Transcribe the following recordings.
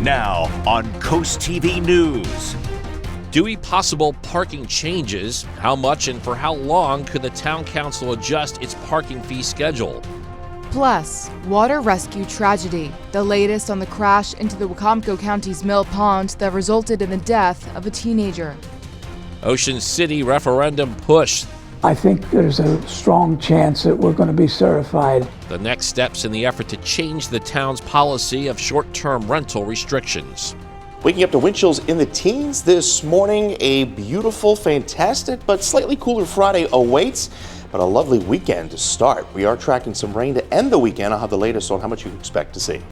Now on Coast TV News. Dewey possible parking changes. How much and for how long could the town council adjust its parking fee schedule? Plus, water rescue tragedy, the latest on the crash into the Wacomico County's Mill Pond that resulted in the death of a teenager. Ocean City referendum push. I think there's a strong chance that we're going to be certified. The next steps in the effort to change the town's policy of short-term rental restrictions. Waking up to wind chills in the teens this morning. A beautiful, fantastic, but slightly cooler Friday awaits, but a lovely weekend to start. We are tracking some rain to end the weekend. I'll have the latest on how much you expect to see.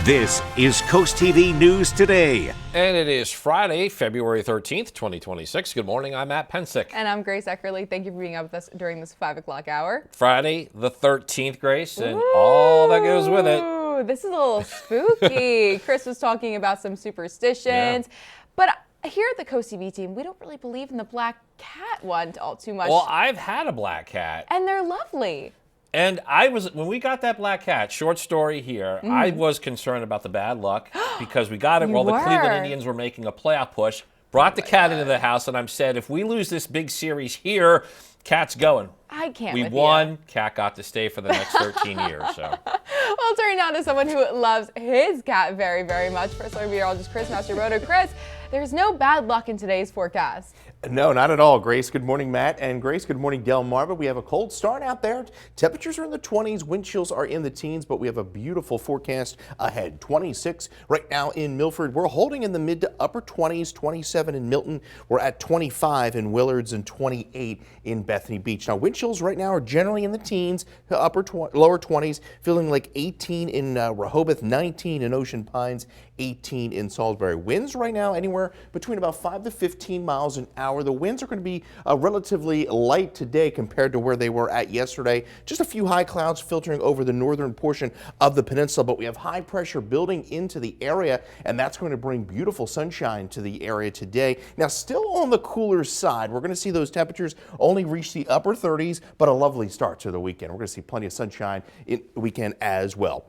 This is Coast TV News Today. And it is Friday, February 13th, 2026. Good morning, I'm Matt Pensick. And I'm Grace Eckerly. Thank you for being up with us during this 5 o'clock hour. Friday the 13th, Grace, and all that goes with it. This is a little spooky. Chris was talking about some superstitions, but here at the Coast TV team, we don't really believe in the black cat one all too much. Well, I've had a black cat. And they're lovely. And when we got that black cat, short story here, I was concerned about the bad luck because we got it while the Cleveland Indians were making a playoff push, brought the cat into the house, and I'm said, if we lose this big series here, cat's going. I can't. We won. Cat got to stay for the next 13 years. So. Well, turning now to someone who loves his cat very, very much. First, our meteorologist Chris Mastroboto. Chris, there's no bad luck in today's forecast. No, not at all, Grace. Good morning, Matt. And Grace, good morning, Delmarva. We have a cold start out there. Temperatures are in the 20s. Wind chills are in the teens, but we have a beautiful forecast ahead. 26 right now in Milford. We're holding in the mid to upper 20s, 27 in Milton. We're at 25 in Willards and 28 in Bethany Beach. Now, wind chills right now are generally in the teens to lower 20s, feeling like 18 in Rehoboth, 19 in Ocean Pines, 18 in Salisbury. Winds right now anywhere between about 5 to 15 miles an hour. The winds are going to be relatively light today compared to where they were at yesterday. Just a few high clouds filtering over the northern portion of the peninsula, but we have high pressure building into the area, and that's going to bring beautiful sunshine to the area today. Now, still on the cooler side, we're going to see those temperatures only reach the upper 30s, but a lovely start to the weekend. We're going to see plenty of sunshine in the weekend as well.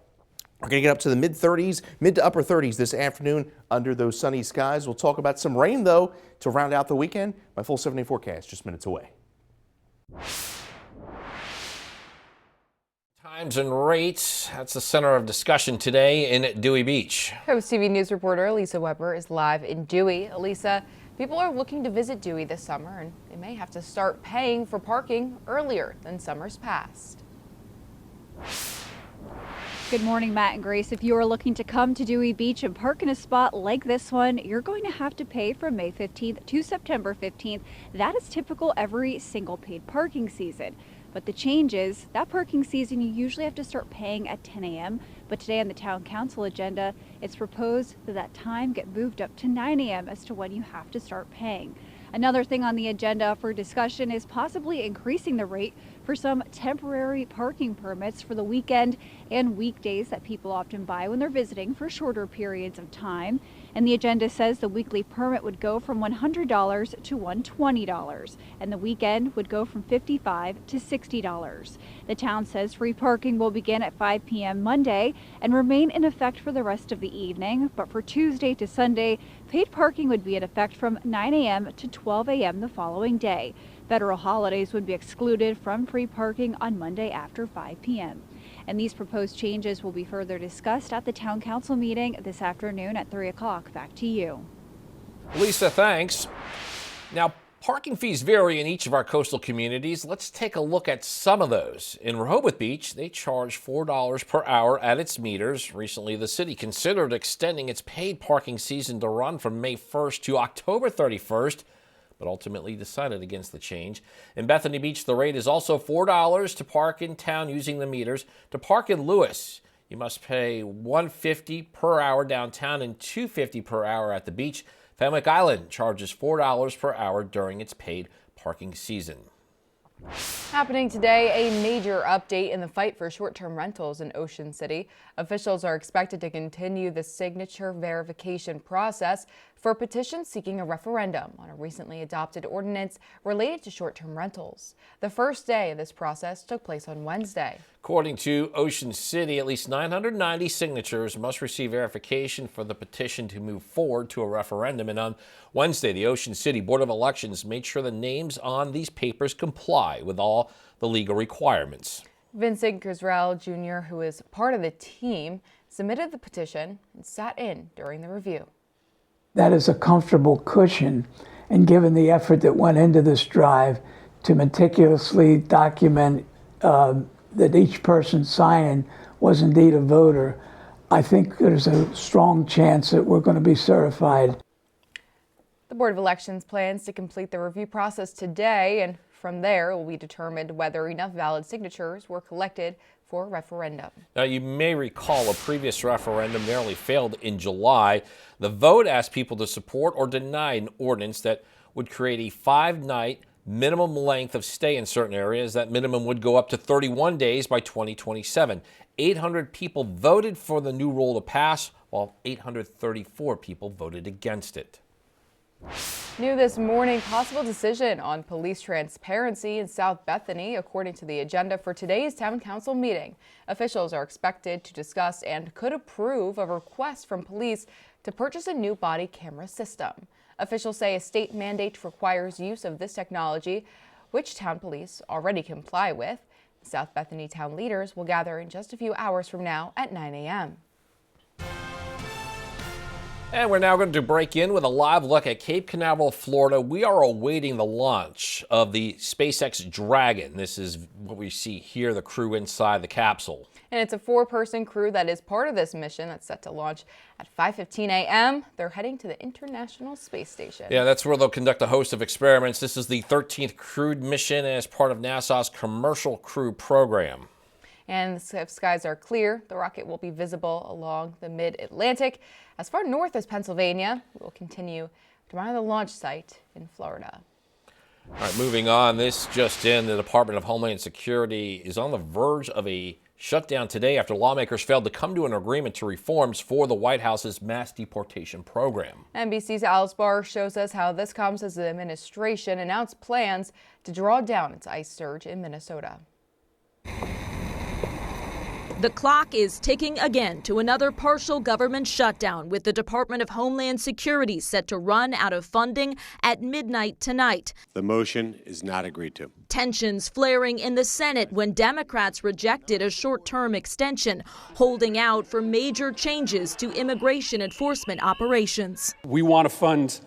We're going to get up to the mid-30s, mid to upper 30s this afternoon under those sunny skies. We'll talk about some rain, though, to round out the weekend. My full 7-day forecast just minutes away. Times and rates, that's the center of discussion today in Dewey Beach. Coast TV News reporter Elisa Weber is live in Dewey. Elisa, people are looking to visit Dewey this summer, and they may have to start paying for parking earlier than summers past. Good morning, Matt and Grace. If you are looking to come to Dewey Beach and park in a spot like this one, you're going to have to pay from May 15th to September 15th. That is typical every single paid parking season. But the change is that parking season, you usually have to start paying at 10 a.m. But today on the town council agenda, it's proposed that that time get moved up to 9 a.m. as to when you have to start paying. Another thing on the agenda for discussion is possibly increasing the rate for some temporary parking permits for the weekend and weekdays that people often buy when they're visiting for shorter periods of time. And the agenda says the weekly permit would go from $100 to $120, and the weekend would go from $55 to $60. The town says free parking will begin at 5 p.m. Monday and remain in effect for the rest of the evening. But for Tuesday to Sunday, paid parking would be in effect from 9 a.m. to 12 a.m. the following day. Federal holidays would be excluded from free parking on Monday after 5 p.m. And these proposed changes will be further discussed at the town council meeting this afternoon at 3 o'clock. Back to you. Lisa, thanks. Now, parking fees vary in each of our coastal communities. Let's take a look at some of those. In Rehoboth Beach, they charge $4 per hour at its meters. Recently, the city considered extending its paid parking season to run from May 1st to October 31st. But ultimately decided against the change. In Bethany Beach, the rate is also $4 to park in town using the meters. To park in Lewis, you must pay $1.50 per hour downtown and $2.50 per hour at the beach. Fenwick Island charges $4 per hour during its paid parking season. Happening today, a major update in the fight for short-term rentals in Ocean City. Officials are expected to continue the signature verification process for a petition seeking a referendum on a recently adopted ordinance related to short-term rentals. The first day of this process took place on Wednesday. According to Ocean City, at least 990 signatures must receive verification for the petition to move forward to a referendum. And on Wednesday, the Ocean City Board of Elections made sure the names on these papers comply with all the legal requirements. Vincent Grisrell Jr., who is part of the team, submitted the petition and sat in during the review. That is a comfortable cushion, and given the effort that went into this drive to meticulously document that each person signing was indeed a voter, I think there's a strong chance that we're going to be certified. The Board of Elections plans to complete the review process today, and from there it will be determined whether enough valid signatures were collected for a referendum. Now, you may recall a previous referendum narrowly failed in July. The vote asked people to support or deny an ordinance that would create a 5-night minimum length of stay in certain areas. That minimum would go up to 31 days by 2027. 800 people voted for the new rule to pass, while 834 people voted against it. New this morning, possible decision on police transparency in South Bethany, according to the agenda for today's town council meeting. Officials are expected to discuss and could approve a request from police to purchase a new body camera system. Officials say a state mandate requires use of this technology, which town police already comply with. South Bethany town leaders will gather in just a few hours from now at 9 a.m. And we're now going to break in with a live look at Cape Canaveral, Florida. We are awaiting the launch of the SpaceX Dragon. This is what we see here, the crew inside the capsule. And it's a 4-person crew that is part of this mission that's set to launch at 5:15 a.m. They're heading to the International Space Station. Yeah, that's where they'll conduct a host of experiments. This is the 13th crewed mission as part of NASA's Commercial Crew program. And if skies are clear, the rocket will be visible along the mid-Atlantic. As far north as Pennsylvania, it will continue to monitor the launch site in Florida. All right, moving on. This just in, the Department of Homeland Security is on the verge of a shutdown today after lawmakers failed to come to an agreement to reforms for the White House's mass deportation program. NBC's Alice Barr shows us how this comes as the administration announced plans to draw down its ICE surge in Minnesota. The clock is ticking again to another partial government shutdown, with the Department of Homeland Security set to run out of funding at midnight tonight. The motion is not agreed to. Tensions flaring in the Senate when Democrats rejected a short-term extension, holding out for major changes to immigration enforcement operations. We want to fund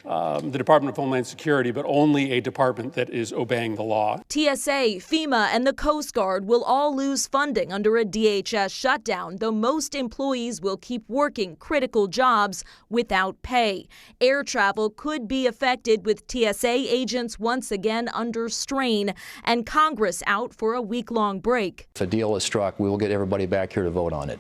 the Department of Homeland Security, but only a department that is obeying the law. TSA, FEMA, and the Coast Guard will all lose funding under a DHS shutdown, though most employees will keep working critical jobs without pay. Air travel could be affected, with TSA agents once again under strain, and Congress out for a week-long break. If a deal is struck, we will get everybody back here to vote on it.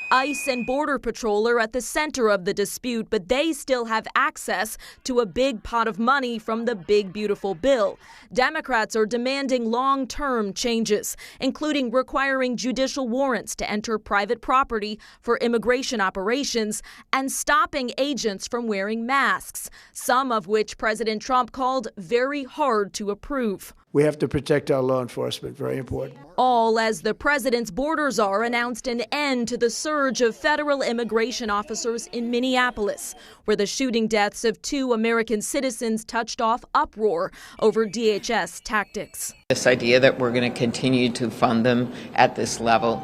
ICE and Border Patrol are at the center of the dispute, but they still have access to a big pot of money from the Big Beautiful Bill. Democrats are demanding long-term changes, including requiring judicial warrants to enter private property for immigration operations and stopping agents from wearing masks, some of which President Trump called very hard to approve. We have to protect our law enforcement, very important. All as the president's border czar announced an end to the surge of federal immigration officers in Minneapolis, where the shooting deaths of 2 American citizens touched off uproar over DHS tactics. This idea that we're going to continue to fund them at this level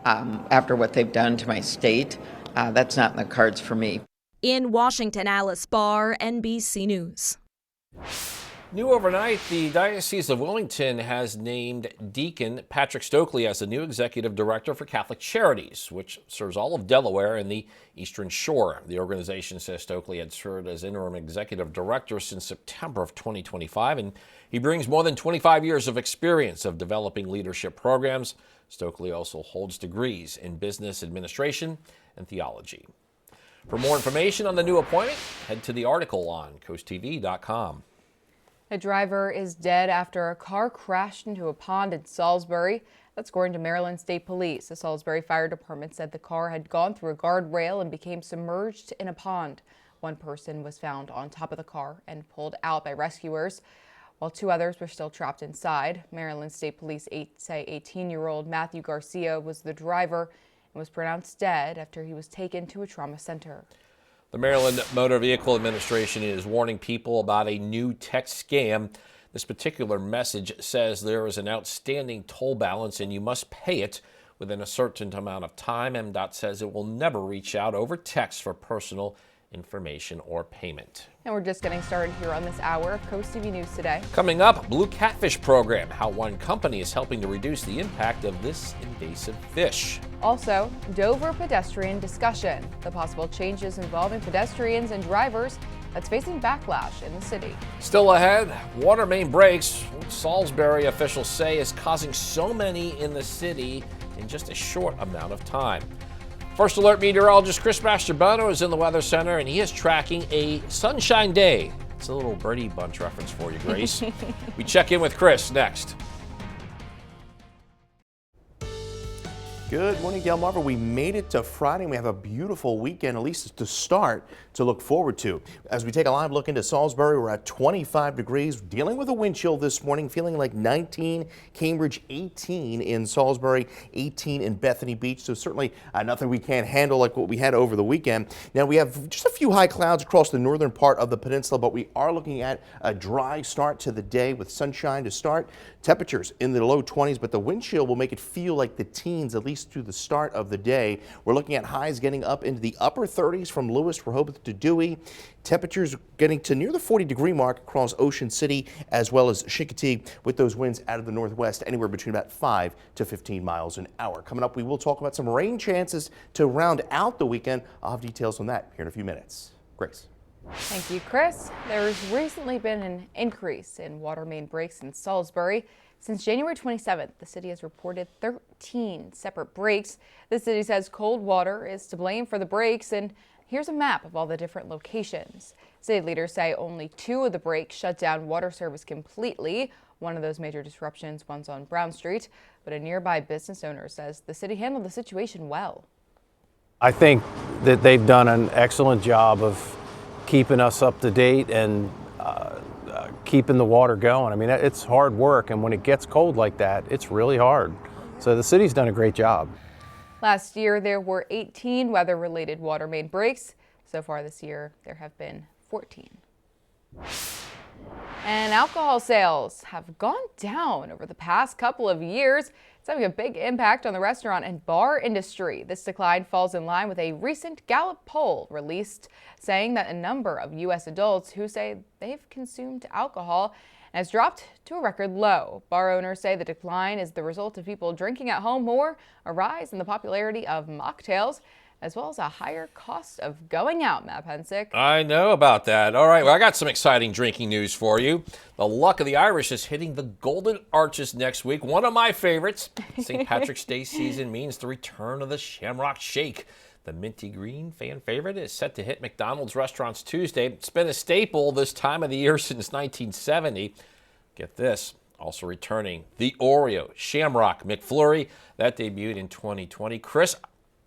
after what they've done to my state, that's not in the cards for me. In Washington, Alice Barr, NBC News. New overnight, the Diocese of Wilmington has named Deacon Patrick Stokely as the new executive director for Catholic Charities, which serves all of Delaware and the Eastern Shore. The organization says Stokely had served as interim executive director since September of 2025, and he brings more than 25 years of experience of developing leadership programs. Stokely also holds degrees in business administration and theology. For more information on the new appointment, head to the article on CoastTV.com. A driver is dead after a car crashed into a pond in Salisbury. That's according to Maryland State Police. The Salisbury Fire Department said the car had gone through a guardrail and became submerged in a pond. One person was found on top of the car and pulled out by rescuers, while 2 others were still trapped inside. Maryland State Police say 18-year-old Matthew Garcia was the driver and was pronounced dead after he was taken to a trauma center. The Maryland Motor Vehicle Administration is warning people about a new text scam. This particular message says there is an outstanding toll balance and you must pay it within a certain amount of time. MDOT says it will never reach out over text for personal information or payment. And we're just getting started here on this hour of Coast TV News Today. Coming up, Blue Catfish Program, how one company is helping to reduce the impact of this invasive fish. Also, Dover pedestrian discussion, the possible changes involving pedestrians and drivers that's facing backlash in the city. Still ahead, water main breaks, what Salisbury officials say is causing so many in the city in just a short amount of time. First Alert meteorologist Chris Mastrobono is in the Weather Center, and he is tracking a sunshine day. It's a little Brady Bunch reference for you, Grace. We check in with Chris next. Good morning, Delmarva. We made it to Friday, and we have a beautiful weekend, at least to start, to look forward to. As we take a live look into Salisbury, we're at 25 degrees, dealing with a wind chill this morning, feeling like 19, Cambridge 18 in Salisbury, 18 in Bethany Beach. So certainly nothing we can't handle like what we had over the weekend. Now we have just a few high clouds across the northern part of the peninsula, but we are looking at a dry start to the day with sunshine to start. Temperatures in the low 20s, but the wind chill will make it feel like the teens, at least through the start of the day. We're looking at highs getting up into the upper 30s from Lewis, Rehoboth to Dewey. Temperatures getting to near the 40-degree mark across Ocean City as well as Chincoteague, with those winds out of the northwest anywhere between about 5 to 15 miles an hour. Coming up, we will talk about some rain chances to round out the weekend. I'll have details on that here in a few minutes. Grace. Thank you, Chris. There's recently been an increase in water main breaks in Salisbury. Since January 27th, the city has reported 13 separate breaks. The city says cold water is to blame for the breaks, and here's a map of all the different locations. City leaders say only 2 of the breaks shut down water service completely. One of those major disruptions was on Brown Street, but a nearby business owner says the city handled the situation well. I think that they've done an excellent job of keeping us up to date and keeping the water going. I mean, it's hard work, and when it gets cold like that, it's really hard. So the city's done a great job. Last year, there were 18 weather-related water main breaks. So far this year, there have been 14. And alcohol sales have gone down over the past couple of years. It's having a big impact on the restaurant and bar industry. This decline falls in line with a recent Gallup poll released, saying that a number of U.S. adults who say they've consumed alcohol has dropped to a record low. Bar owners say the decline is the result of people drinking at home more, a rise in the popularity of mocktails, as well as a higher cost of going out, Matt Pensick. I know about that. All right, well, I got some exciting drinking news for you. The luck of the Irish is hitting the Golden Arches next week. One of my favorites. St. Patrick's Day season means the return of the Shamrock Shake. The minty green fan favorite is set to hit McDonald's restaurants Tuesday. It's been a staple this time of the year since 1970. Get this. Also returning, the Oreo Shamrock McFlurry. That debuted in 2020. Chris,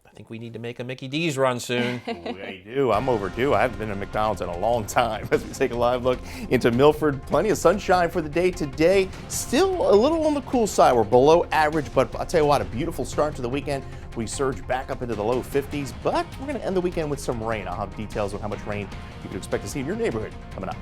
I think we need to make a Mickey D's run soon. I do. I'm overdue. I haven't been to McDonald's in a long time. As we take a live look into Milford, plenty of sunshine for the day today. Still a little on the cool side. We're below average, but I'll tell you what, a beautiful start to the weekend. We surge back up into the low 50s, but we're going to end the weekend with some rain. I'll have details on how much rain you can expect to see in your neighborhood coming up.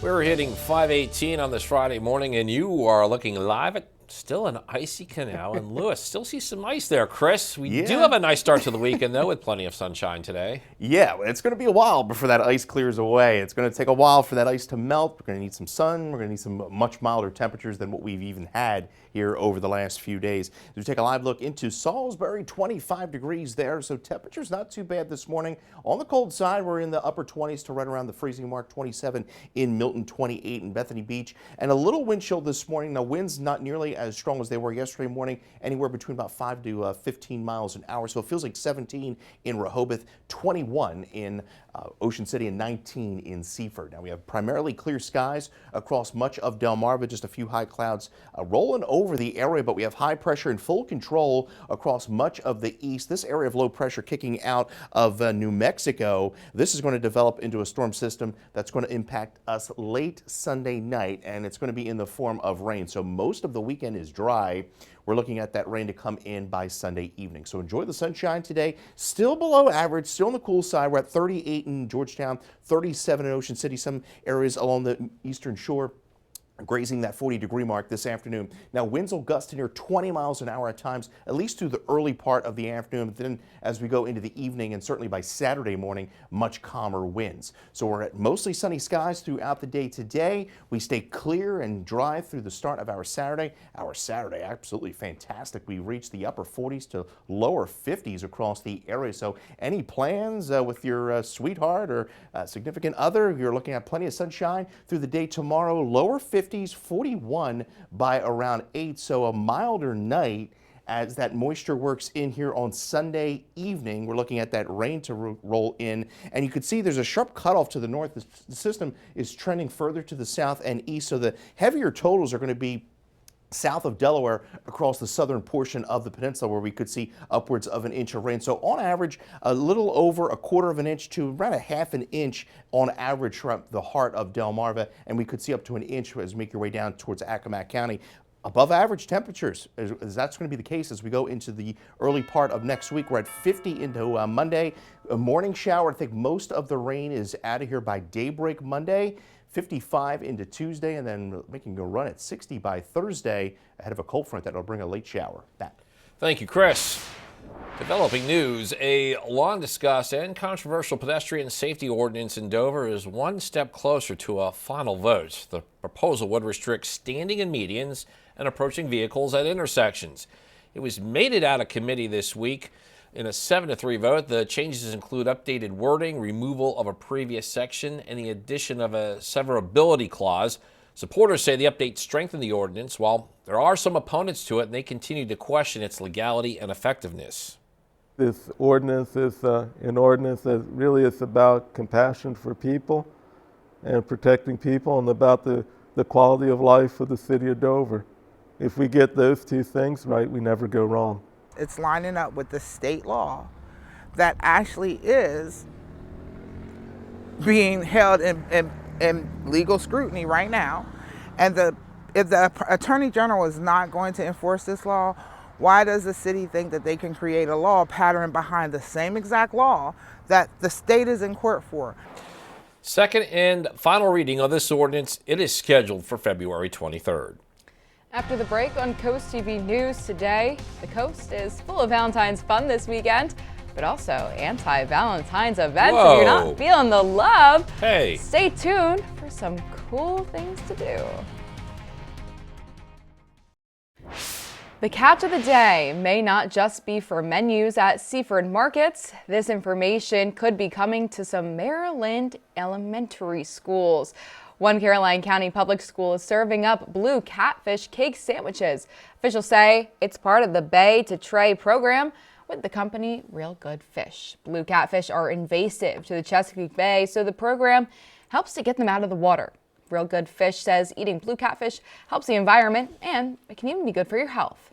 We're hitting 518 on this Friday morning, and you are looking live at still an icy canal in Lewis. Still see some ice there, Chris. We do have a nice start to the weekend, though, with plenty of sunshine today. Yeah, it's going to be a while before that ice clears away. It's going to take a while for that ice to melt. We're going to need some sun. We're going to need some much milder temperatures than what we've even had here over the last few days. As we take a live look into Salisbury, 25 degrees there, so temperatures not too bad this morning. On the cold side, we're in the upper 20s to right around the freezing mark, 27 in Milton, 28 in Bethany Beach, and a little wind chill this morning. Now, winds not nearly as strong as they were yesterday morning, anywhere between about 5 to 15 miles an hour, so it feels like 17 in Rehoboth, 21 in Ocean City, and 19 in Seaford. Now, we have primarily clear skies across much of Delmarva, just a few high clouds rolling over over the area, but we have high pressure in full control across much of the east. This area of low pressure kicking out of New Mexico. This is going to develop into a storm system that's going to impact us late Sunday night, and it's going to be in the form of rain. So most of the weekend is dry. We're looking at that rain to come in by Sunday evening. So enjoy the sunshine today. Still below average, still on the cool side. We're at 38 in Georgetown, 37 in Ocean City, some areas along the eastern shore grazing that 40-degree mark this afternoon. Now, winds will gust to near 20 miles an hour at times, at least through the early part of the afternoon. But then as we go into the evening and certainly by Saturday morning, much calmer winds. So we're at mostly sunny skies throughout the day today. We stay clear and dry through the start of our Saturday. Our Saturday, absolutely fantastic. We reached the upper 40s to lower 50s across the area. So any plans with your sweetheart or significant other? You're looking at plenty of sunshine through the day tomorrow. Lower 50s, 41 by around 8, so a milder night as that moisture works in here on Sunday evening. We're looking at that rain to roll in, and you can see there's a sharp cutoff to the north. The system is trending further to the south and east, so the heavier totals are going to be south of Delaware across the southern portion of the peninsula, where we could see upwards of an inch of rain. So on average, a little over a quarter of an inch to around a half an inch on average from the heart of Delmarva, and we could see up to an inch as we make your way down towards Accomack County. Above average temperatures, as that's going to be the case as we go into the early part of next week. We're at 50 into Monday. A morning shower. I think most of the rain is out of here by daybreak Monday. 55 into Tuesday, and then making a run at 60 by Thursday ahead of a cold front that will bring a late shower. Matt. Thank you, Chris. Developing news, a long discussed and controversial pedestrian safety ordinance in Dover is one step closer to a final vote. The proposal would restrict standing in medians and approaching vehicles at intersections. It was mated out of committee this week. In a 7-3 vote, the changes include updated wording, removal of a previous section, and the addition of a severability clause. Supporters say the update strengthened the ordinance, while there are some opponents to it, and they continue to question its legality and effectiveness. This ordinance is an ordinance that really is about compassion for people and protecting people, and about the quality of life of the city of Dover. If we get those two things right, we never go wrong. It's lining up with the state law that actually is being held in legal scrutiny right now. And if the Attorney General is not going to enforce this law, why does the city think that they can create a law pattern behind the same exact law that the state is in court for? Second and final reading of this ordinance, it is scheduled for February 23rd. After the break on Coast TV News today, the coast is full of Valentine's fun this weekend, but also anti-Valentine's events. Whoa. If you're not feeling the love, hey, stay tuned for some cool things to do. The catch of the day may not just be for menus at Seaford markets. This information could be coming to some Maryland elementary schools. One Caroline County public school is serving up blue catfish cake sandwiches. Officials say it's part of the Bay to Tray program with the company Real Good Fish. Blue catfish are invasive to the Chesapeake Bay, so the program helps to get them out of the water. Real Good Fish says eating blue catfish helps the environment, and it can even be good for your health.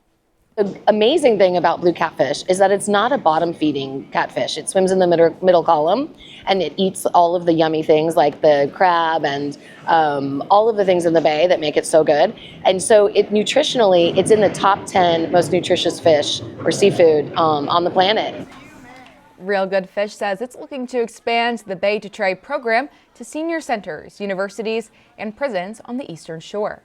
The amazing thing about blue catfish is that it's not a bottom-feeding catfish. It swims in the middle column, and it eats all of the yummy things like the crab and all of the things in the bay that make it so good. And so nutritionally, it's in the top 10 most nutritious fish or seafood on the planet. Real Good Fish says it's looking to expand the Bay to Tray program to senior centers, universities, and prisons on the Eastern Shore.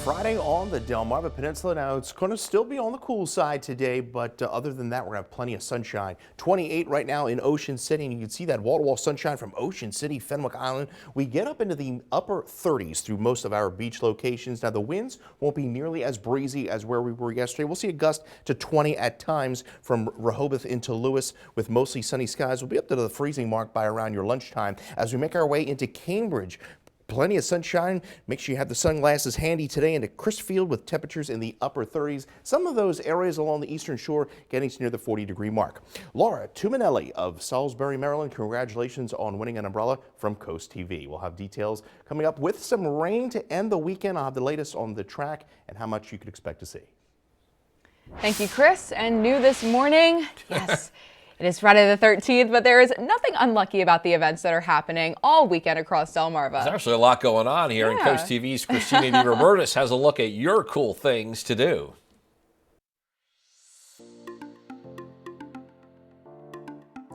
Friday on the Delmarva Peninsula. Now, it's going to still be on the cool side today, but other than that, we're going to have plenty of sunshine. 28 right now in Ocean City, and you can see that wall-to-wall sunshine from Ocean City, Fenwick Island. We get up into the upper 30s through most of our beach locations. Now, the winds won't be nearly as breezy as where we were yesterday. We'll see a gust to 20 at times from Rehoboth into Lewis with mostly sunny skies. We'll be up to the freezing mark by around your lunchtime as we make our way into Cambridge. plenty of sunshine. Make sure you have the sunglasses handy today, and a crisp field with temperatures in the upper 30s. Some of those areas along the eastern shore getting to near the 40-degree mark. Laura Tuminelli of Salisbury, Maryland, congratulations on winning an umbrella from Coast TV. We'll have details coming up with some rain to end the weekend. I'll have the latest on the track and how much you could expect to see. Thank you, Chris. And new this morning, yes, it is Friday the 13th, but there is nothing unlucky about the events that are happening all weekend across Delmarva. There's actually a lot going on here, and Coast TV's Christina DeRobertis has a look at your cool things to do.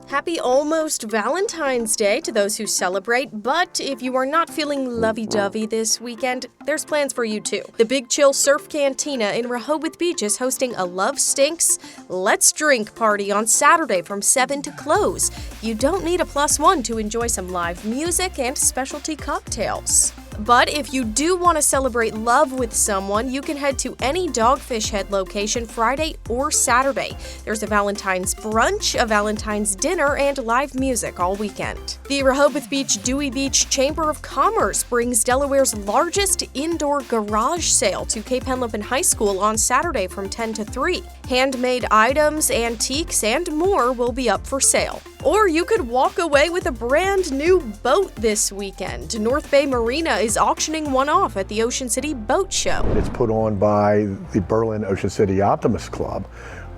Happy almost Valentine's Day to those who celebrate, but if you are not feeling lovey-dovey this weekend, there's plans for you too. The Big Chill Surf Cantina in Rehoboth Beach is hosting a Love Stinks, Let's Drink party on Saturday from 7 to close. You don't need a +1 to enjoy some live music and specialty cocktails. But if you do want to celebrate love with someone, you can head to any Dogfish Head location Friday or Saturday. There's a Valentine's brunch, a Valentine's dinner, and live music all weekend. The Rehoboth Beach Dewey Beach Chamber of Commerce brings Delaware's largest indoor garage sale to Cape Henlopen High School on Saturday from 10 to 3. Handmade items, antiques, and more will be up for sale. Or you could walk away with a brand new boat this weekend. North Bay Marina is auctioning one off at the Ocean City Boat Show. It's put on by the Berlin Ocean City Optimist Club,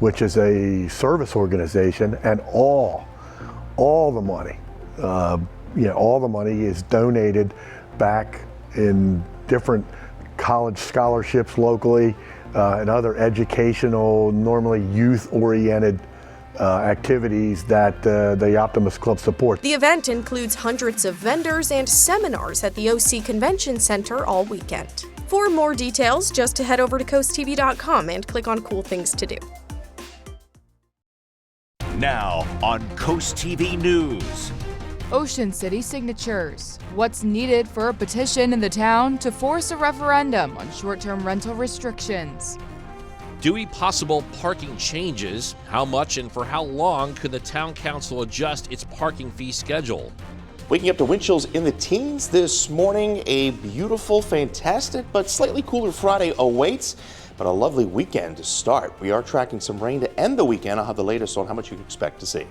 which is a service organization, and all the money, all the money is donated back in different college scholarships locally and other educational, normally youth-oriented activities that the Optimist Club supports. The event includes hundreds of vendors and seminars at the OC Convention Center all weekend. For more details, just head over to CoastTV.com and click on Cool Things to Do. Now on Coast TV News. Ocean City signatures. What's needed for a petition in the town to force a referendum on short-term rental restrictions? Dewey possible parking changes. How much and for how long could the town council adjust its parking fee schedule? Waking up to wind chills in the teens this morning. A beautiful, fantastic, but slightly cooler Friday awaits, but a lovely weekend to start. We are tracking some rain to end the weekend. I'll have the latest on how much you can expect to see.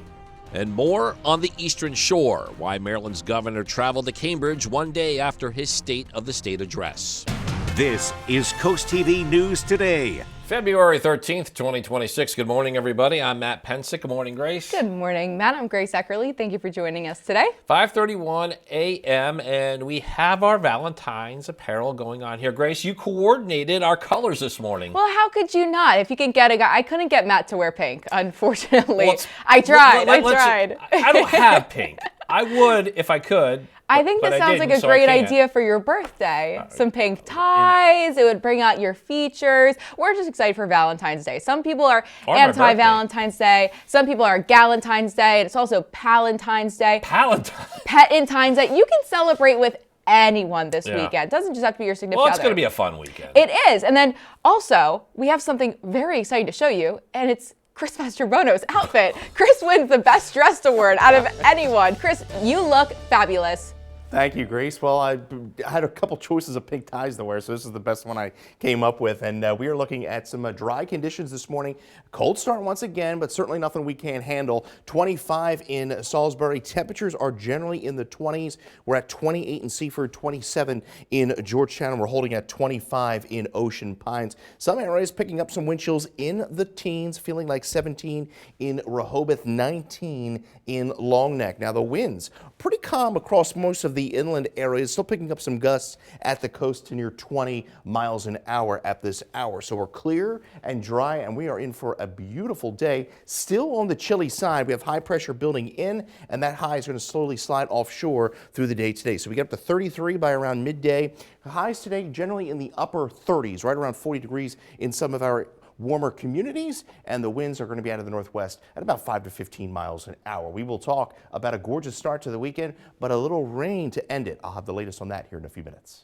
And more on the Eastern Shore. Why Maryland's governor traveled to Cambridge one day after his State of the State address. This is Coast TV News Today. February 13th, 2026. Good morning, everybody. I'm Matt Pensick. Good morning, Grace. Good morning, Matt. I'm Grace Eckerly. Thank you for joining us today. 5:31 a.m. and we have our Valentine's apparel going on here. Grace, you coordinated our colors this morning. Well, how could you not? If you can get a guy, I couldn't get Matt to wear pink, unfortunately. Well, I tried. I don't have pink. I would if I could. I think this sounds like a great idea for your birthday. Some pink ties, it would bring out your features. We're just excited for Valentine's Day. Some people are anti-Valentine's Day. Some people are Galentine's Day. And it's also Palentine's Day. Petentine's Day. You can celebrate with anyone this weekend. It doesn't just have to be your significant other. Well, it's going to be a fun weekend. It is. And then also, we have something very exciting to show you, and it's Chris Mastrobono's outfit. Chris wins the Best Dressed Award out of anyone. Chris, you look fabulous. Thank you, Grace. Well, I had a couple choices of pink ties to wear, so this is the best one I came up with. And we are looking at some dry conditions this morning. Cold start once again, but certainly nothing we can't handle. 25 in Salisbury. Temperatures are generally in the 20s. We're at 28 in Seaford, 27 in Georgetown, and we're holding at 25 in Ocean Pines. Some areas picking up some wind chills in the teens, feeling like 17 in Rehoboth, 19 in Long Neck. Now, the winds pretty calm across most of the inland areas, still picking up some gusts at the coast to near 20 miles an hour at this hour. So we're clear and dry, and we are in for a beautiful day. Still on the chilly side, we have high pressure building in, and that high is going to slowly slide offshore through the day today. So we get up to 33 by around midday. Highs today generally in the upper 30s, right around 40 degrees in some of our warmer communities, and the winds are going to be out of the northwest at about 5 to 15 miles an hour. We will talk about a gorgeous start to the weekend, but a little rain to end it. I'll have the latest on that here in a few minutes.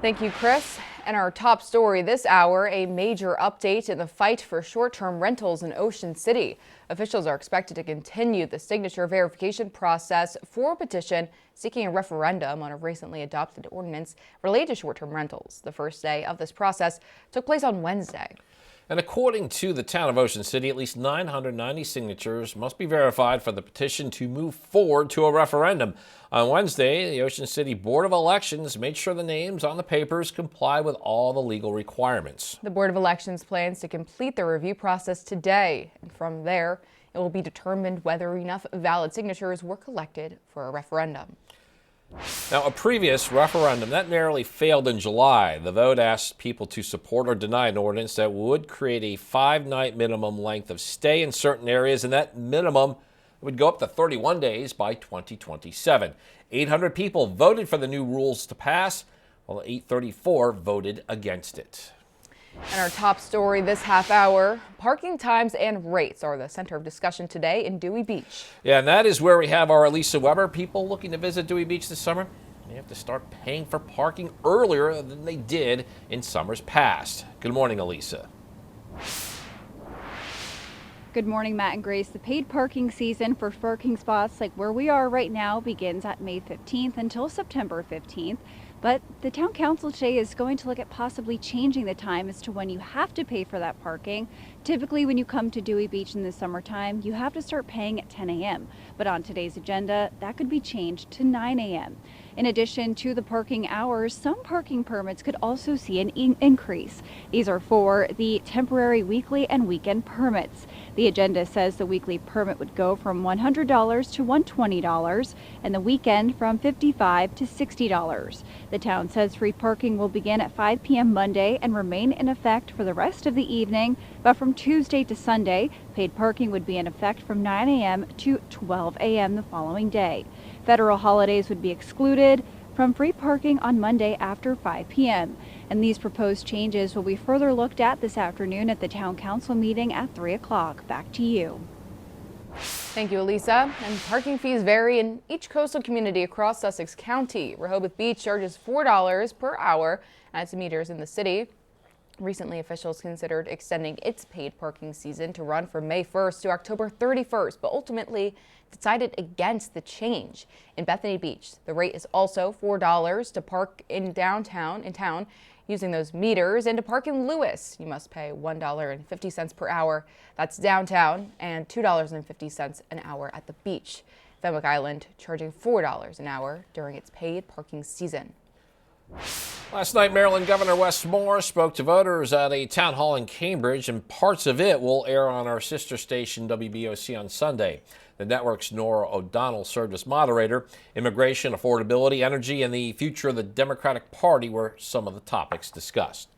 Thank you, Chris. And our top story this hour, a major update in the fight for short-term rentals in Ocean City. Officials are expected to continue the signature verification process for a petition seeking a referendum on a recently adopted ordinance related to short-term rentals. The first day of this process took place on Wednesday. And according to the town of Ocean City, at least 990 signatures must be verified for the petition to move forward to a referendum. On Wednesday, the Ocean City Board of Elections made sure the names on the papers comply with all the legal requirements. The Board of Elections plans to complete the review process today, and from there, it will be determined whether enough valid signatures were collected for a referendum. Now, a previous referendum that narrowly failed in July. The vote asked people to support or deny an ordinance that would create a 5-night minimum length of stay in certain areas, and that minimum would go up to 31 days by 2027. 800 people voted for the new rules to pass, while 834 voted against it. And our top story this half hour, parking times and rates are the center of discussion today in Dewey Beach. Yeah, and that is where we have our Elisa Weber. People looking to visit Dewey Beach this summer, they have to start paying for parking earlier than they did in summers past. Good morning, Elisa. Good morning, Matt and Grace. The paid parking season for parking spots like where we are right now begins at May 15th until September 15th. But the town council today is going to look at possibly changing the time as to when you have to pay for that parking. Typically, when you come to Dewey Beach in the summertime, you have to start paying at 10 a.m. But on today's agenda, that could be changed to 9 a.m. In addition to the parking hours, some parking permits could also see an increase. These are for the temporary weekly and weekend permits. The agenda says the weekly permit would go from $100 to $120 and the weekend from $55 to $60. The town says free parking will begin at 5 p.m. Monday and remain in effect for the rest of the evening, but from Tuesday to Sunday, paid parking would be in effect from 9 a.m. to 12 a.m. the following day. Federal holidays would be excluded from free parking on Monday after 5 p.m. And these proposed changes will be further looked at this afternoon at the town council meeting at 3 o'clock. Back to you. Thank you, Elisa. And parking fees vary in each coastal community across Sussex County. Rehoboth Beach charges $4 per hour at its meters in the city. Recently, officials considered extending its paid parking season to run from May 1st to October 31st, but ultimately decided against the change. In Bethany Beach, the rate is also $4 to park in town using those meters, and to park in Lewis, you must pay $1.50 per hour. That's downtown, and $2.50 an hour at the beach. Fenwick Island charging $4 an hour during its paid parking season. Last night, Maryland Governor Wes Moore spoke to voters at a town hall in Cambridge, and parts of it will air on our sister station WBOC on Sunday. The network's Nora O'Donnell served as moderator. Immigration, affordability, energy, and the future of the Democratic Party were some of the topics discussed.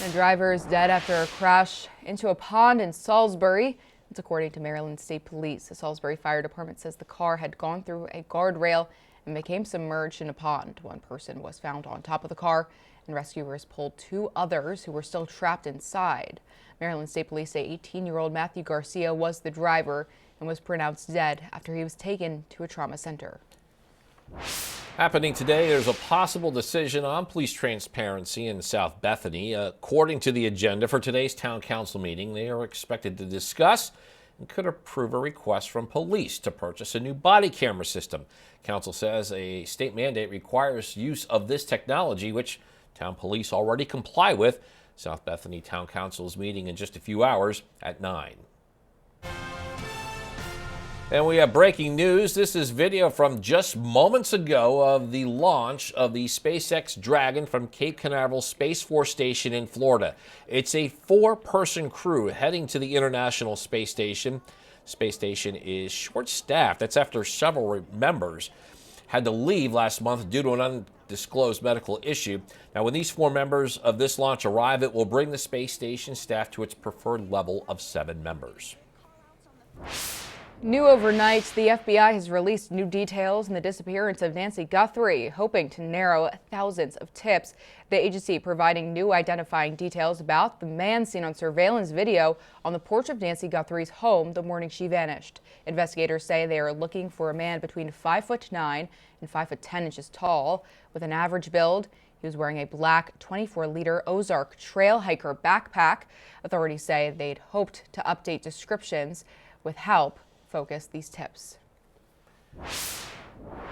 The driver is dead after a crash into a pond in Salisbury. It's according to Maryland State Police. The Salisbury Fire Department says the car had gone through a guardrail and became submerged in a pond. One person was found on top of the car, and rescuers pulled 2 others who were still trapped inside. Maryland State Police say 18-year-old Matthew Garcia was the driver and was pronounced dead after he was taken to a trauma center. Happening today, there's a possible decision on police transparency in South Bethany. According to the agenda for today's town council meeting, they are expected to discuss and could approve a request from police to purchase a new body camera system. Council says a state mandate requires use of this technology, which town police already comply with. South Bethany Town Council is meeting in just a few hours at 9. And we have breaking news. This is video from just moments ago of the launch of the SpaceX Dragon from Cape Canaveral Space Force Station in Florida. It's a 4-person crew heading to the International Space Station. Space Station is short-staffed. That's after several members had to leave last month due to an undisclosed medical issue. Now, when these 4 members of this launch arrive, it will bring the space station staff to its preferred level of 7 members. New overnight, the FBI has released new details in the disappearance of Nancy Guthrie, hoping to narrow thousands of tips. The agency providing new identifying details about the man seen on surveillance video on the porch of Nancy Guthrie's home the morning she vanished. Investigators say they are looking for a man between 5'9" and 5'10" tall, with an average build. He was wearing a black 24-liter Ozark trail hiker backpack. Authorities say they'd hoped to update descriptions with help focus these tips.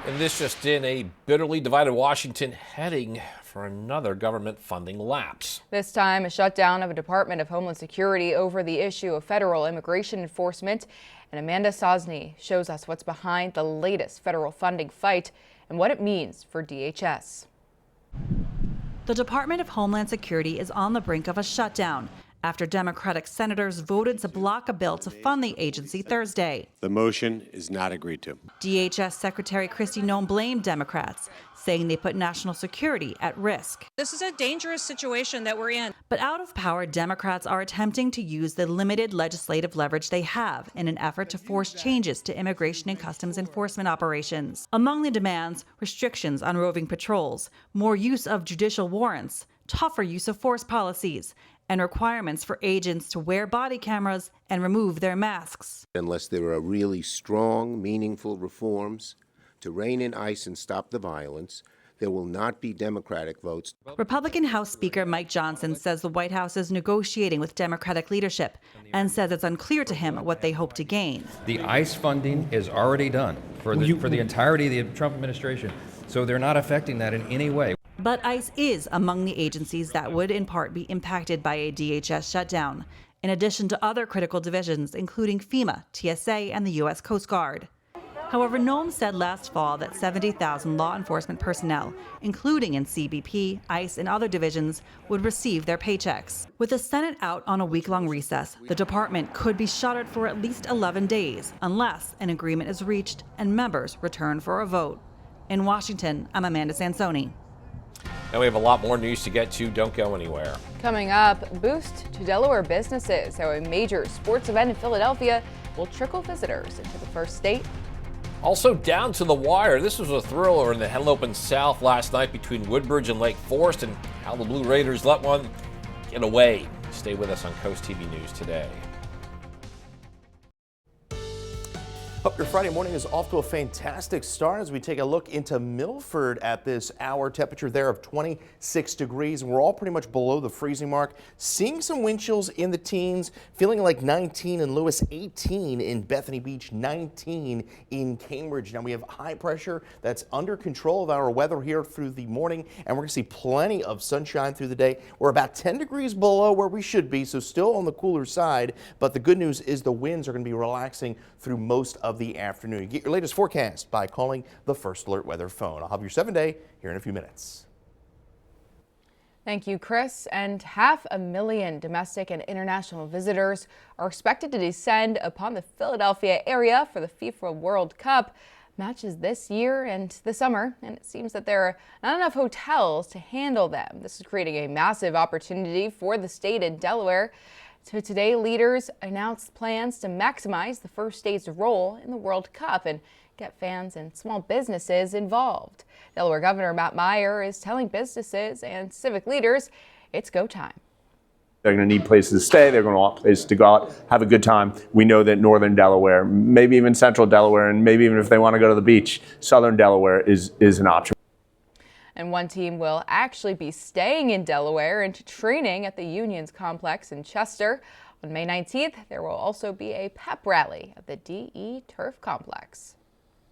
And this just in, a bitterly divided Washington heading for another government funding lapse. This time, a shutdown of a Department of Homeland Security over the issue of federal immigration enforcement. And Amanda Sosny shows us what's behind the latest federal funding fight and what it means for DHS. The Department of Homeland Security is on the brink of a shutdown after Democratic senators voted to block a bill to fund the agency Thursday. The motion is not agreed to. DHS Secretary Kristi Noem blamed Democrats, saying they put national security at risk. This is a dangerous situation that we're in. But out of power, Democrats are attempting to use the limited legislative leverage they have in an effort to force changes to immigration and customs enforcement operations. Among the demands, restrictions on roving patrols, more use of judicial warrants, tougher use of force policies, and requirements for agents to wear body cameras and remove their masks. Unless there are really strong, meaningful reforms to rein in ICE and stop the violence, there will not be Democratic votes. Republican House Speaker Mike Johnson says the White House is negotiating with Democratic leadership and says it's unclear to him what they hope to gain. The ICE funding is already done for the entirety of the Trump administration, so they're not affecting that in any way. But ICE is among the agencies that would in part be impacted by a DHS shutdown, in addition to other critical divisions, including FEMA, TSA, and the U.S. Coast Guard. However, Noem said last fall that 70,000 law enforcement personnel, including in CBP, ICE, and other divisions, would receive their paychecks. With the Senate out on a week-long recess, the department could be shuttered for at least 11 days, unless an agreement is reached and members return for a vote. In Washington, I'm Amanda Sansoni. Now we have a lot more news to get to. Don't go anywhere. Coming up, boost to Delaware businesses. How a major sports event in Philadelphia will trickle visitors into the first state. Also down to the wire. This was a thriller in the Henlopen South last night between Woodbridge and Lake Forest, and how the Blue Raiders let one get away. Stay with us on CoastTV News today. Hope your Friday morning is off to a fantastic start as we take a look into Milford at this hour. Temperature there of 26 degrees, and we're all pretty much below the freezing mark. Seeing some wind chills in the teens, feeling like 19 in Lewis, 18 in Bethany Beach, 19 in Cambridge. Now we have high pressure that's under control of our weather here through the morning, and we're going to see plenty of sunshine through the day. We're about 10 degrees below where we should be, so still on the cooler side, but the good news is the winds are going to be relaxing through most of the afternoon. You get your latest forecast by calling the First Alert Weather phone. I'll have your 7-day here in a few minutes. Thank you, Chris. And 500,000 domestic and international visitors are expected to descend upon the Philadelphia area for the FIFA World Cup matches this year and the summer. And it seems that there are not enough hotels to handle them. This is creating a massive opportunity for the state in Delaware. So today, leaders announced plans to maximize the first state's role in the World Cup and get fans and small businesses involved. Delaware Governor Matt Meyer is telling businesses and civic leaders it's go time. They're going to need places to stay. They're going to want places to go out, have a good time. We know that northern Delaware, maybe even central Delaware, and maybe even if they want to go to the beach, southern Delaware is an option. And one team will actually be staying in Delaware and training at the Union's complex in Chester. On May 19th, there will also be a pep rally at the DE Turf Complex.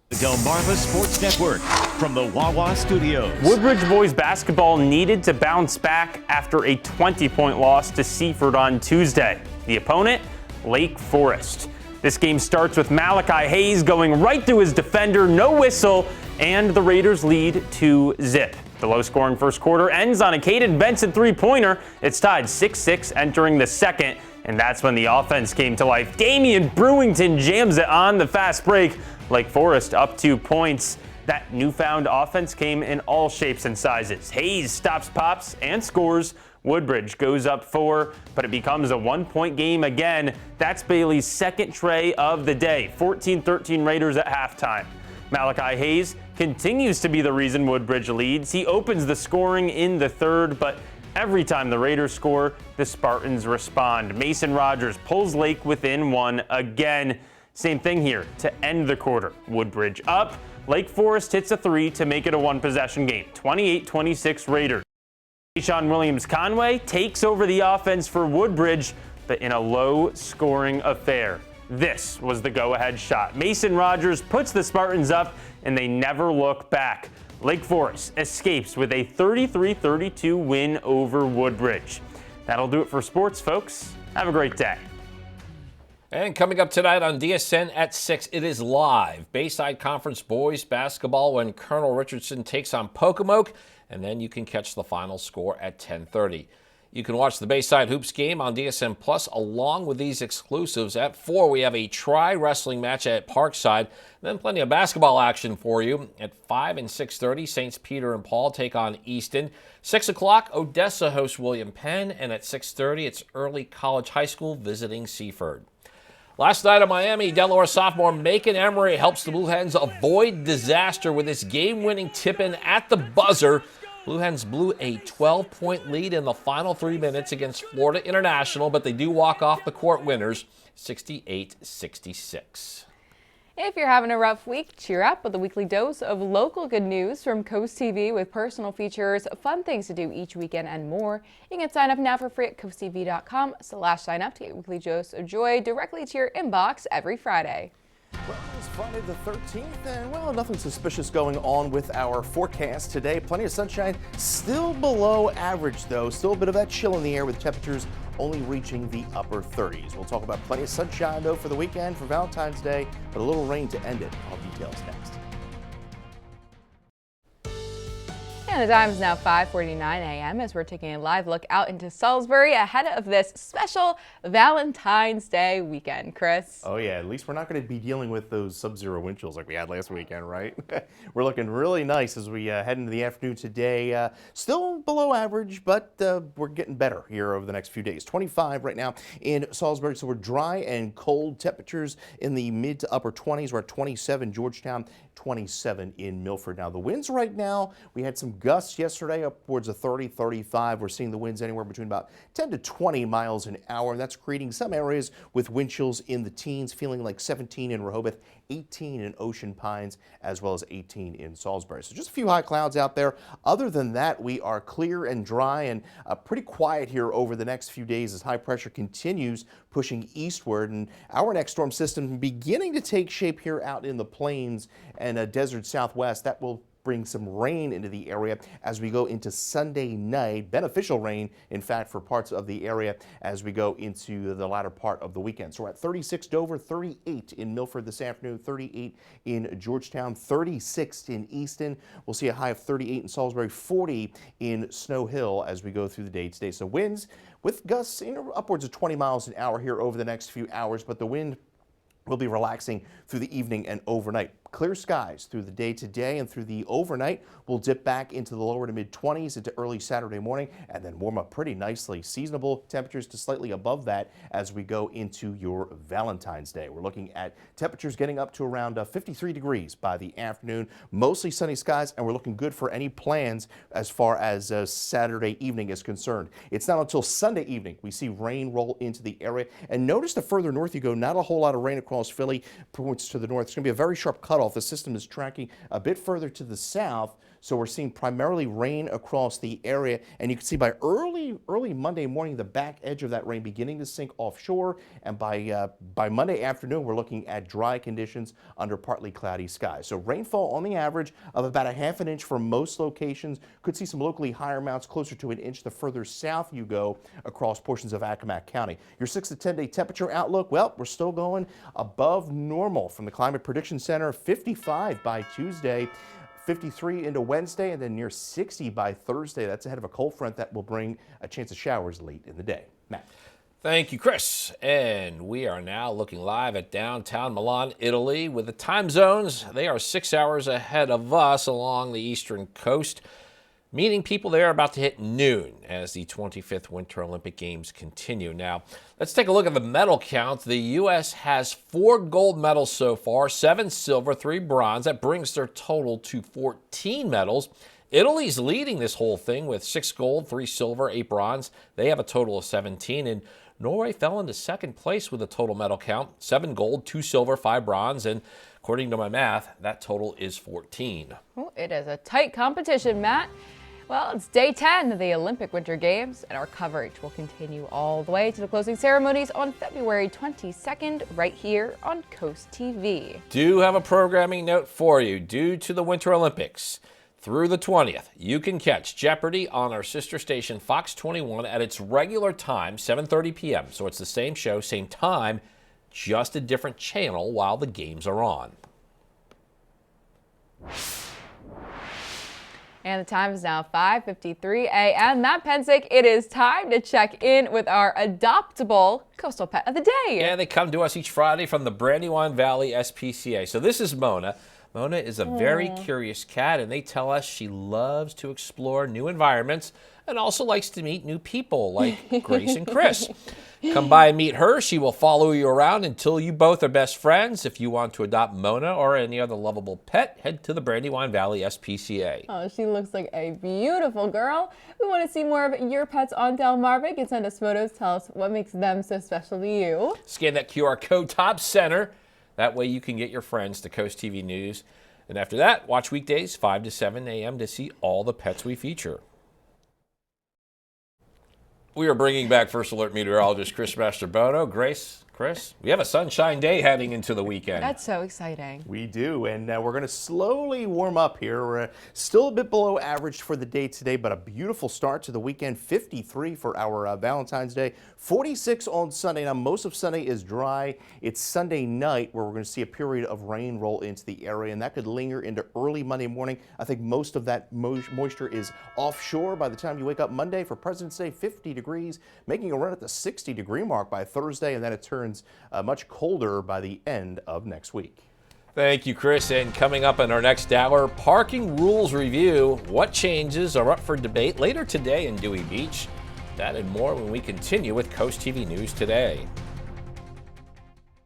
The Delmarva Sports Network from the Wawa Studios. Woodbridge boys basketball needed to bounce back after a 20-point loss to Seaford on Tuesday. The opponent, Lake Forest. This game starts with Malachi Hayes going right through his defender, no whistle, and the Raiders lead 2-0. The low-scoring first quarter ends on a Caden Benson three-pointer. It's tied 6-6 entering the second, and that's when the offense came to life. Damian Brewington jams it on the fast break. Lake Forest up 2 points. That newfound offense came in all shapes and sizes. Hayes stops pops and scores. Woodbridge goes up 4, but it becomes a 1-point game again. That's Bailey's second tray of the day. 14-13 Raiders at halftime. Malachi Hayes continues to be the reason Woodbridge leads. He opens the scoring in the third, but every time the Raiders score, the Spartans respond. Mason Rogers pulls Lake within 1 again. Same thing here to end the quarter. Woodbridge up. Lake Forest hits a 3 to make it a 1-possession game. 28-26 Raiders. Sean Williams-Conway takes over the offense for Woodbridge, but in a low-scoring affair. This was the go-ahead shot. Mason Rogers puts the Spartans up, and they never look back. Lake Forest escapes with a 33-32 win over Woodbridge. That'll do it for sports, folks. Have a great day. And coming up tonight on DSN at 6, it is live. Bayside Conference boys basketball when Colonel Richardson takes on Pocomoke, and then you can catch the final score at 10:30. You can watch the Bayside Hoops game on DSN Plus along with these exclusives. At 4, we have a tri-wrestling match at Parkside. Then plenty of basketball action for you. At 5 and 6:30, Saints Peter and Paul take on Easton. 6 o'clock, Odessa hosts William Penn. And at 6:30, it's Early College High School visiting Seaford. Last night in Miami, Delaware sophomore Macon Emery helps the Blue Hens avoid disaster with his game-winning tip-in at the buzzer. Blue Hens blew a 12-point lead in the final 3 minutes against Florida International, but they do walk off the court winners 68-66. If you're having a rough week, cheer up with a weekly dose of local good news from Coast TV with personal features, fun things to do each weekend, and more. You can sign up now for free at coasttv.com/sign up to get a weekly dose of joy directly to your inbox every Friday. Well, it's Friday the 13th, and well, nothing suspicious going on with our forecast today. Plenty of sunshine, still below average though. Still a bit of that chill in the air with temperatures only reaching the upper 30s. We'll talk about plenty of sunshine though for the weekend for Valentine's Day, but a little rain to end it. All details next. And the time is now 5:49 a.m. as we're taking a live look out into Salisbury ahead of this special Valentine's Day weekend. Chris? Oh yeah, at least we're not going to be dealing with those sub-zero wind chills like we had last weekend, right? We're looking really nice as we head into the afternoon today. Still below average, but we're getting better here over the next few days. 25 right now in Salisbury, so we're dry and cold. Temperatures in the mid to upper 20s. We're at 27 Georgetown, 27 in Milford. Now the winds right now, we had some gusts yesterday upwards of 30, 35. We're seeing the winds anywhere between about 10 to 20 miles an hour, and that's creating some areas with wind chills in the teens, feeling like 17 in Rehoboth, 18 in Ocean Pines, as well as 18 in Salisbury. So just a few high clouds out there. Other than that, we are clear and dry and pretty quiet here over the next few days as high pressure continues pushing eastward, and our next storm system beginning to take shape here out in the plains and desert southwest. That will bring some rain into the area as we go into Sunday night. Beneficial rain, in fact, for parts of the area as we go into the latter part of the weekend. So we're at 36 Dover, 38 in Milford this afternoon, 38 in Georgetown, 36 in Easton. We'll see a high of 38 in Salisbury, 40 in Snow Hill as we go through the day today. So winds with gusts upwards of 20 miles an hour here over the next few hours, but the wind will be relaxing through the evening and overnight. Clear skies through the day today and through the overnight. We'll dip back into the lower to mid 20s into early Saturday morning and then warm up pretty nicely. Seasonable temperatures to slightly above that as we go into your Valentine's Day. We're looking at temperatures getting up to around 53 degrees by the afternoon. Mostly sunny skies, and we're looking good for any plans as far as Saturday evening is concerned. It's not until Sunday evening we see rain roll into the area. And notice the further north you go, not a whole lot of rain across Philly, points to the north. It's going to be a very sharp cutoff. The system is tracking a bit further to the south, so we're seeing primarily rain across the area, and you can see by early Monday morning the back edge of that rain beginning to sink offshore, and by Monday afternoon we're looking at dry conditions under partly cloudy skies. So rainfall on the average of about a ½ an inch for most locations. Could see some locally higher amounts closer to an inch the further south you go across portions of Accomack County. Your 6 to 10 day temperature outlook, well, we're still going above normal from the Climate Prediction Center. 55 by Tuesday, 53 into Wednesday, and then near 60 by Thursday. That's ahead of a cold front that will bring a chance of showers late in the day. Matt. Thank you, Chris. And we are now looking live at downtown Milan, Italy. With the time zones, they are 6 hours ahead of us along the eastern coast, meaning people there are about to hit noon as the 25th Winter Olympic Games continue. Now, let's take a look at the medal count. The U.S. has 4 gold medals so far, 7 silver, 3 bronze. That brings their total to 14 medals. Italy's leading this whole thing with 6 gold, 3 silver, 8 bronze. They have a total of 17. And Norway fell into second place with a total medal count, 7 gold, 2 silver, 5 bronze. And according to my math, that total is 14. Well, it is a tight competition, Matt. Well, it's day 10 of the Olympic Winter Games, and our coverage will continue all the way to the closing ceremonies on February 22nd, right here on Coast TV. Do have a programming note for you. Due to the Winter Olympics, through the 20th, you can catch Jeopardy on our sister station, Fox 21, at its regular time, 7:30 p.m. So it's the same show, same time, just a different channel while the games are on. And the time is now 5:53 a.m. Matt Pensick, it is time to check in with our adoptable coastal pet of the day. Yeah, they come to us each Friday from the Brandywine Valley SPCA. So this is Mona. Mona is a very curious cat, and they tell us she loves to explore new environments and also likes to meet new people like Grace and Chris. Come by and meet her. She will follow you around until you both are best friends. If you want to adopt Mona or any other lovable pet, head to the Brandywine Valley SPCA. Oh, she looks like a beautiful girl. We want to see more of your pets on Delmarva. You can send us photos. Tell us what makes them so special to you. Scan that QR code top center. That way you can get your friends to Coast TV News. And after that, watch weekdays 5 to 7 a.m. to see all the pets we feature. We are bringing back First Alert meteorologist Chris Mastrobono. Grace, Chris, we have a sunshine day heading into the weekend. That's so exciting. We do, and we're going to slowly warm up here. We're still a bit below average for the day today, but a beautiful start to the weekend. 53 for our Valentine's Day, 46 on Sunday. Now, most of Sunday is dry. It's Sunday night where we're going to see a period of rain roll into the area, and that could linger into early Monday morning. I think most of that moisture is offshore by the time you wake up Monday. For President's Day, 50 degrees, making a run at the 60-degree mark by Thursday, and then it turns much colder by the end of next week. Thank you, Chris. And coming up in our next hour, parking rules review. What changes are up for debate later today in Dewey Beach? That and more when we continue with Coast TV News Today.